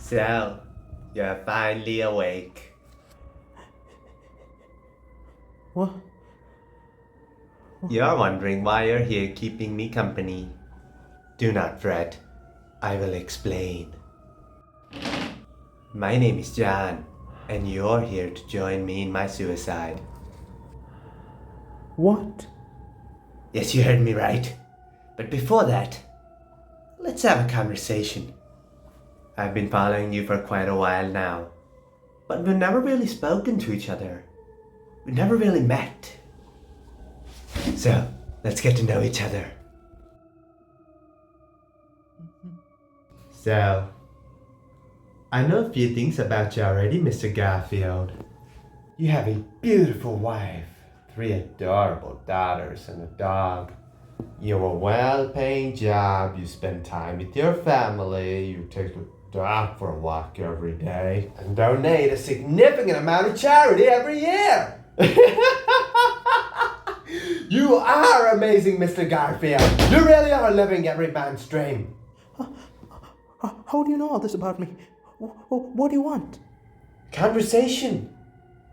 So, you're finally awake. What? You're wondering why you're here keeping me company. Do not fret. I will explain. My name is Jon, and you're here to join me in my suicide. What? Yes, you heard me right. But before that, let's have a conversation. I've been following you for quite a while now, but we've never really spoken to each other. We've never really met. So, let's get to know each other. So, I know a few things about you already, Mr. Garfield. You have a beautiful wife, 3 adorable daughters, and a dog. You have a well-paying job, you spend time with your family, you take the dog for a walk every day, and donate a significant amount of charity every year. You are amazing, Mr. Garfield. You really are living every man's dream. How do you know all this about me? What do you want? Conversation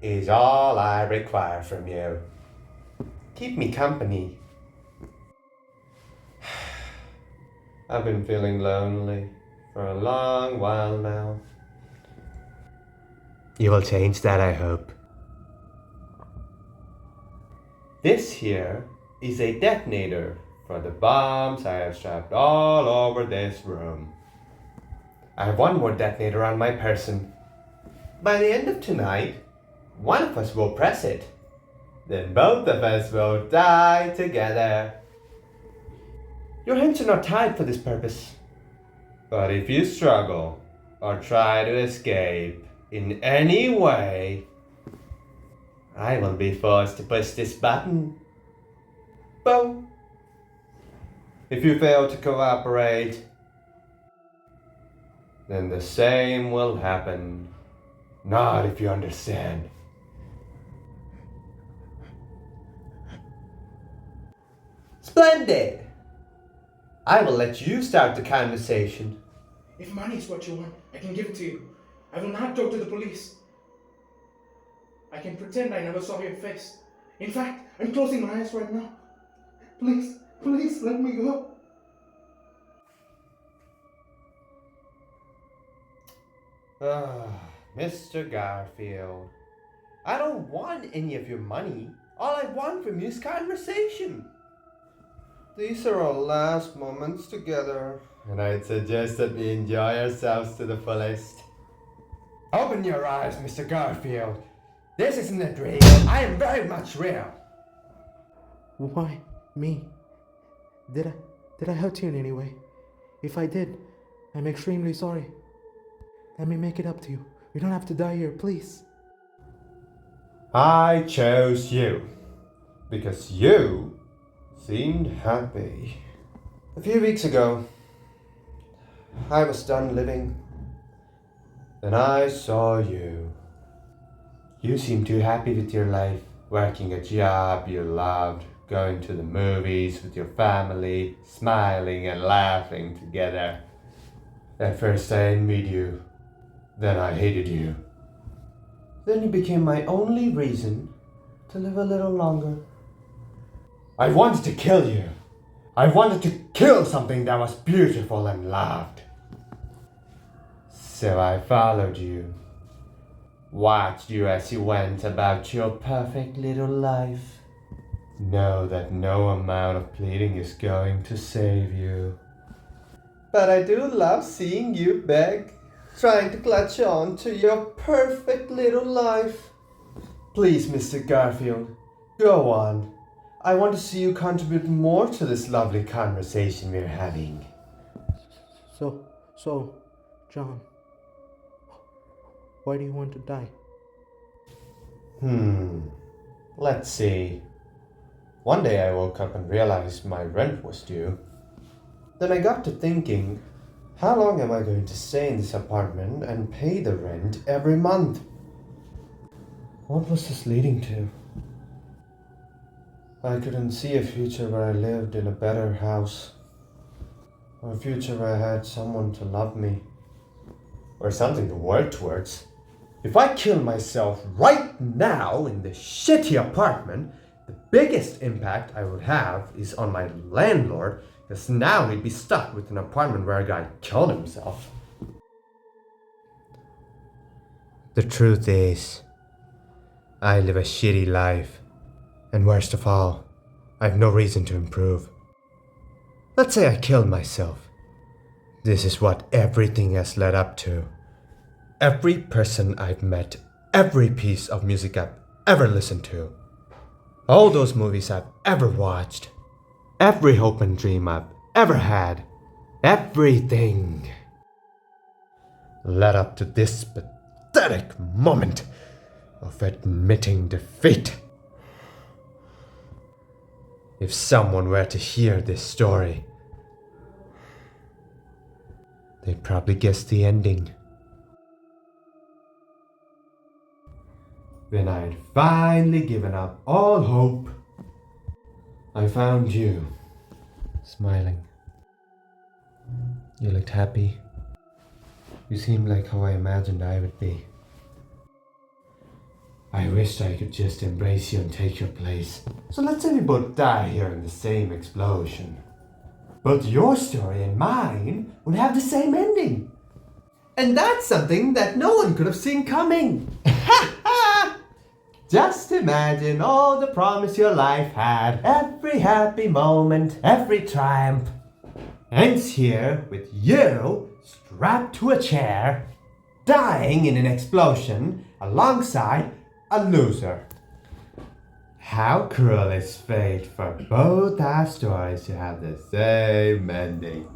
is all I require from you. Keep me company. I've been feeling lonely for a long while now. You will change that, I hope. This here is a detonator for the bombs I have strapped all over this room. I have one more detonator on my person. By the end of tonight, one of us will press it. Then both of us will die together. Your hands are not tied for this purpose. But if you struggle or try to escape in any way, I will be forced to push this button. Boom. If you fail to cooperate, then the same will happen. Not if you understand. Splendid! I will let you start the conversation. If money is what you want, I can give it to you. I will not go to the police. I can pretend I never saw your face. In fact, I'm closing my eyes right now. Please, please let me go. Mr. Garfield, I don't want any of your money. All I want from you is conversation. These are our last moments together, and I'd suggest that we enjoy ourselves to the fullest. Open your eyes, Mr. Garfield. This isn't a dream. I am very much real. Why me? Did I hurt you in any way? If I did, I'm extremely sorry. Let me make it up to you. You don't have to die here, please. I chose you because you seemed happy. A few weeks ago, I was done living. Then I saw you. You seemed too happy with your life, working a job you loved, going to the movies with your family, smiling and laughing together. At first I envied you. Then I hated you. Then you became my only reason to live a little longer. I wanted to kill you. I wanted to kill something that was beautiful and loved. So I followed you, watched you as you went about your perfect little life. Know that no amount of pleading is going to save you. But I do love seeing you beg, trying to clutch on to your perfect little life. Please, Mr. Garfield, go on. I want to see you contribute more to this lovely conversation we're having. So, John, why do you want to die? Let's see. One day I woke up and realized my rent was due. Then I got to thinking, how long am I going to stay in this apartment and pay the rent every month? What was this leading to? I couldn't see a future where I lived in a better house, or a future where I had someone to love me. or something to work towards. If I kill myself right now in the shitty apartment, the biggest impact I would have is on my landlord, because now he'd be stuck with an apartment where a guy killed himself. The truth is, I live a shitty life, and worst of all, I've no reason to improve. Let's say I killed myself. This is what everything has led up to. Every person I've met, every piece of music I've ever listened to, all those movies I've ever watched, every hope and dream I've ever had, everything led up to this pathetic moment of admitting defeat. If someone were to hear this story, they'd probably guess the ending. When I'd finally given up all hope, I found you, smiling. You looked happy. You seemed like how I imagined I would be. I wished I could just embrace you and take your place. So let's say we both die here in the same explosion. But your story and mine would have the same ending. And that's something that no one could have seen coming. Just imagine all the promise your life had, every happy moment, every triumph, ends here with you strapped to a chair, dying in an explosion alongside a loser. How cruel is fate for both our stories to have the same ending.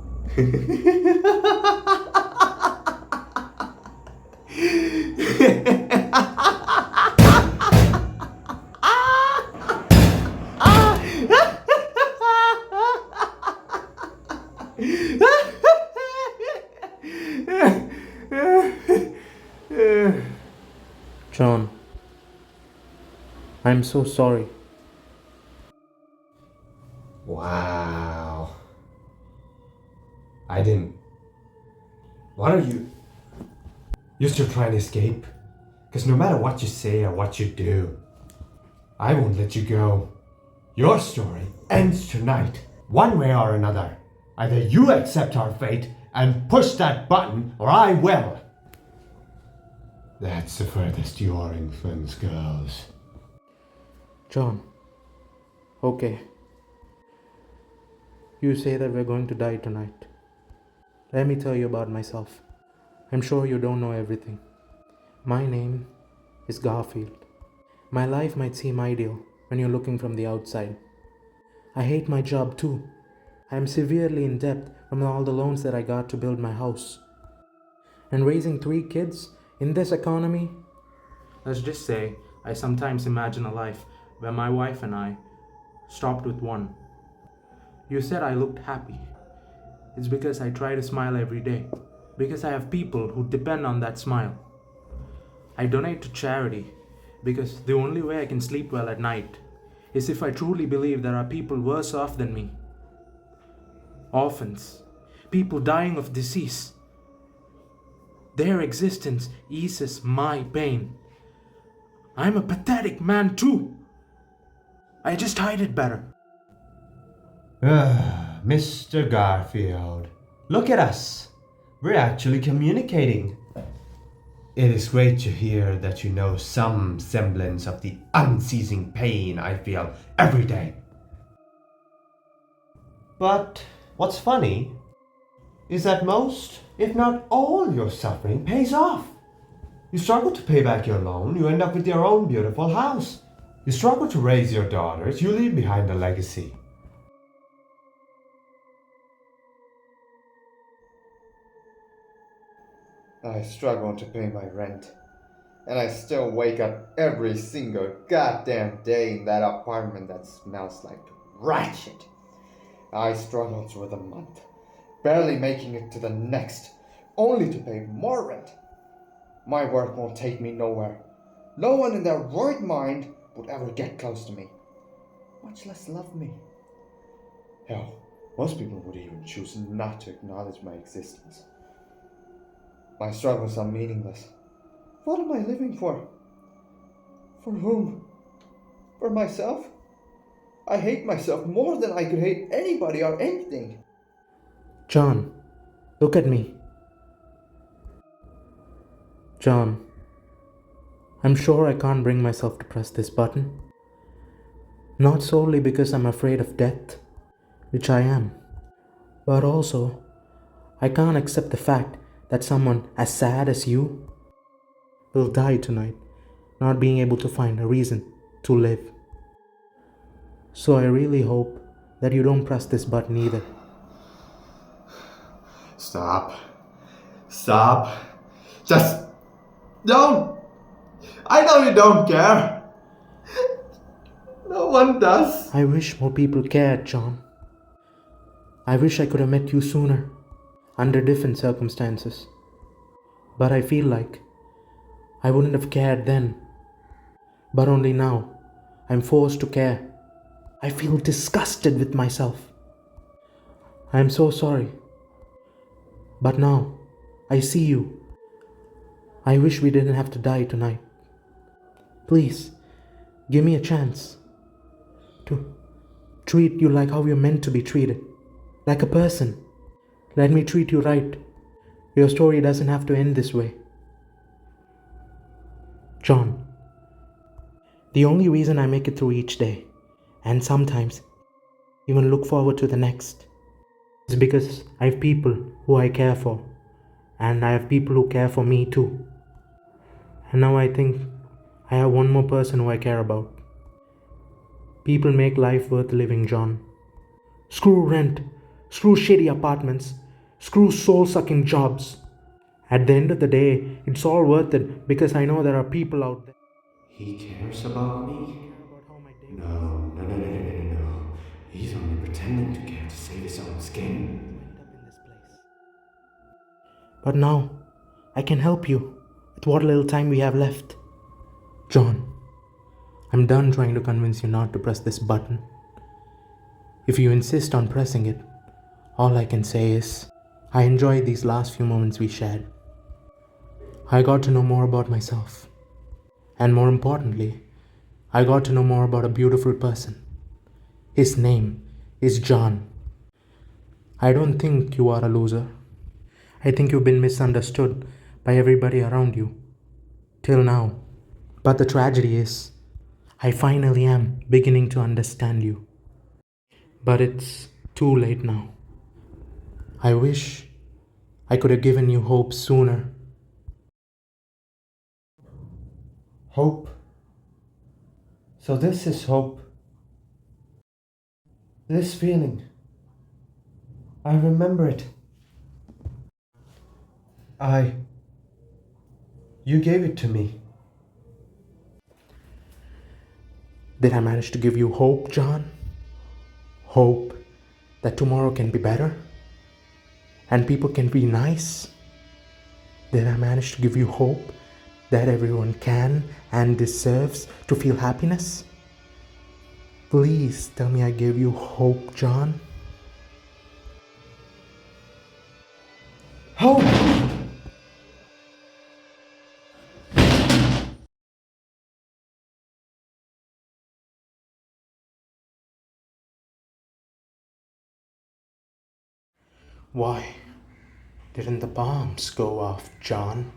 John, I'm so sorry. Wow. I didn't. What are you? You're still trying to escape? Because no matter what you say or what you do, I won't let you go. Your story ends tonight, one way or another. Either you accept our fate and push that button, or I will. That's the furthest your influence goes. John, okay. You say that we're going to die tonight. Let me tell you about myself. I'm sure you don't know everything. My name is Garfield. My life might seem ideal when you're looking from the outside. I hate my job too. I am severely in debt from all the loans that I got to build my house. And raising 3 kids in this economy? Let's just say I sometimes imagine a life where my wife and I stopped with 1. You said I looked happy. It's because I try to smile every day. Because I have people who depend on that smile. I donate to charity because the only way I can sleep well at night is if I truly believe there are people worse off than me. Orphans, people dying of disease. Their existence eases my pain. I'm a pathetic man too. I just hide it better. Mr. Garfield, look at us. We're actually communicating. It is great to hear that you know some semblance of the unceasing pain I feel every day. But what's funny is that most, if not all, your suffering pays off. You struggle to pay back your loan, you end up with your own beautiful house. You struggle to raise your daughters, you leave behind a legacy. I struggle to pay my rent, and I still wake up every single goddamn day in that apartment that smells like rat shit. I struggle through the month, barely making it to the next, only to pay more rent. My work won't take me nowhere. No one in their right mind would ever get close to me, much less love me. Hell, most people would even choose not to acknowledge my existence. My struggles are meaningless. What am I living for? For whom? For myself? I hate myself more than I could hate anybody or anything. John, look at me. John, I'm sure I can't bring myself to press this button. Not solely because I'm afraid of death, which I am, but also I can't accept the fact that someone as sad as you will die tonight, not being able to find a reason to live. So I really hope that you don't press this button either. Stop. Stop. Just don't. I know you don't care. No one does. I wish more people cared, John. I wish I could have met you sooner, under different circumstances. But I feel like I wouldn't have cared then. But only now, I'm forced to care. I feel disgusted with myself. I am so sorry. But now, I see you. I wish we didn't have to die tonight. Please, give me a chance to treat you like how you're meant to be treated. Like a person. Let me treat you right. Your story doesn't have to end this way. John, the only reason I make it through each day, and sometimes even look forward to the next, is because I have people who I care for, and I have people who care for me too. And now I think I have one more person who I care about. People make life worth living, John. Screw rent, screw shitty apartments, screw soul sucking jobs. At the end of the day, it's all worth it because I know there are people out there. He cares about me? No. He's only pretending to care to save his own skin. But now, I can help you with what little time we have left. John, I'm done trying to convince you not to press this button. If you insist on pressing it, all I can say is, I enjoyed these last few moments we shared. I got to know more about myself. And more importantly, I got to know more about a beautiful person. His name is John. I don't think you are a loser. I think you've been misunderstood by everybody around you. Till now. But the tragedy is, I finally am beginning to understand you. But it's too late now. I wish I could have given you hope sooner. Hope? So this is hope. This feeling. I remember it. You gave it to me. Did I manage to give you hope, John? Hope that tomorrow can be better? And people can be nice? Did I manage to give you hope that everyone can and deserves to feel happiness? Please tell me I gave you hope, John. Hope! Why didn't the bombs go off, John?